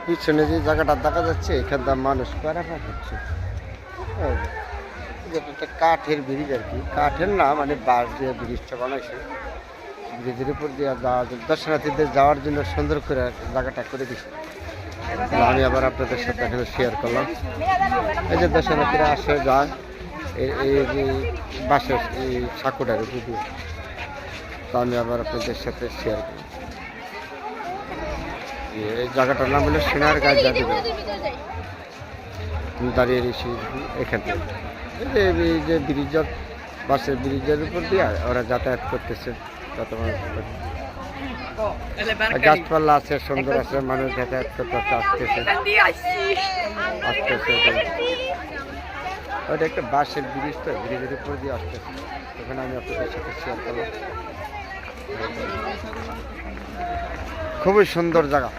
পিছনে যে জায়গাটা দেখা যাচ্ছে এখানটা মানুষ পারাপার হচ্ছে। একটা কাঠের ব্রিজ আর কি, কাঠের না মানে বাঁশ দিয়ে ব্রিজটা বানাইছে। ব্রিজের উপর দিয়ে দর্শনার্থীদের যাওয়ার জন্য সুন্দর করে জায়গাটা করে দিচ্ছে। আমি আবার আপনাদের সাথে এখানে শেয়ার করলাম। এই যে দর্শনার্থীরা আসে যায় এই যে বাসের এই সাঁকুটার উপর দিয়ে, তা আমি আবার আপনাদের সাথে শেয়ার করলাম। এই জায়গাটার নাম হলো সোনার গাছ জাদুঘর। দাঁড়িয়ে রয়েছি এখান থেকে, এই যে ব্রিজের বাসের ব্রিজের উপর দিয়ে ওরা যাতায়াত করতেছে। গাছপালা আছে, সুন্দর আছে, মানুষ যাতায়াত করতে আসতেছে। ওটা একটা বাসের ব্রিজ, তো ব্রিজের উপর দিয়ে আসতেছে। ওখানে আমি আপনাদের সাথে শেয়ার করলাম। খুবই সুন্দর জায়গা।